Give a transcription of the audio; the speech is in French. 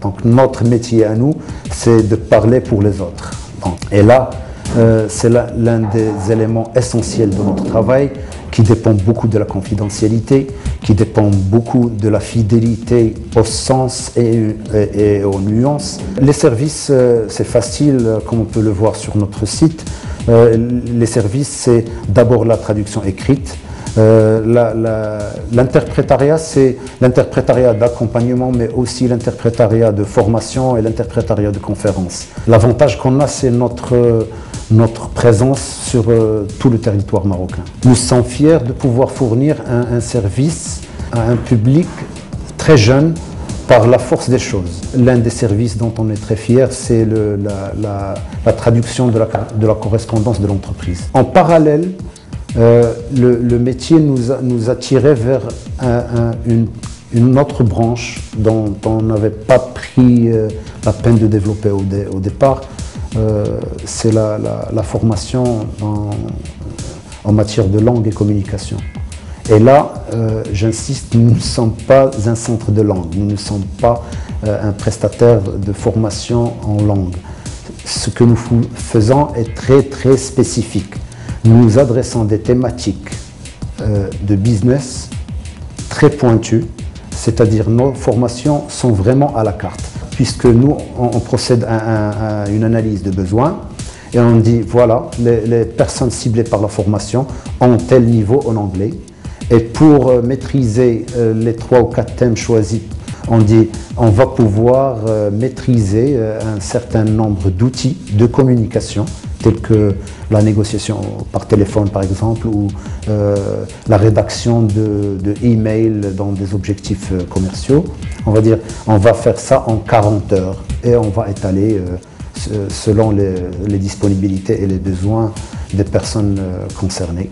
Donc notre métier à nous, c'est de parler pour les autres. Et là, c'est l'un des éléments essentiels de notre travail, qui dépend beaucoup de la confidentialité, qui dépend beaucoup de la fidélité au sens et aux nuances. Les services, c'est facile, comme on peut le voir sur notre site. Les services, c'est d'abord la traduction écrite. L'interprétariat, c'est l'interprétariat d'accompagnement, mais aussi l'interprétariat de formation et l'interprétariat de conférence. L'avantage qu'on a, c'est notre présence sur tout le territoire marocain. Nous sommes fiers de pouvoir fournir un service à un public très jeune par la force des choses. L'un des services dont on est très fier, c'est la traduction de la correspondance de l'entreprise. En parallèle, le métier nous a tiré vers une autre branche dont on n'avait pas pris la peine de développer au départ. C'est la formation en matière de langue et communication. Et là, j'insiste, nous ne sommes pas un centre de langue, nous ne sommes pas un prestataire de formation en langue. Ce que nous faisons est très très spécifique. Nous nous adressons des thématiques de business très pointues, c'est-à-dire nos formations sont vraiment à la carte, puisque nous, on procède à une analyse de besoins et on dit, voilà, les personnes ciblées par la formation ont tel niveau en anglais. Et pour maîtriser les 3 ou 4 thèmes choisis, on dit, on va pouvoir maîtriser un certain nombre d'outils de communication, tels que la négociation par téléphone par exemple, ou la rédaction de emails dans des objectifs commerciaux. On va dire, on va faire ça en 40 heures et on va étaler selon les disponibilités et les besoins des personnes concernées.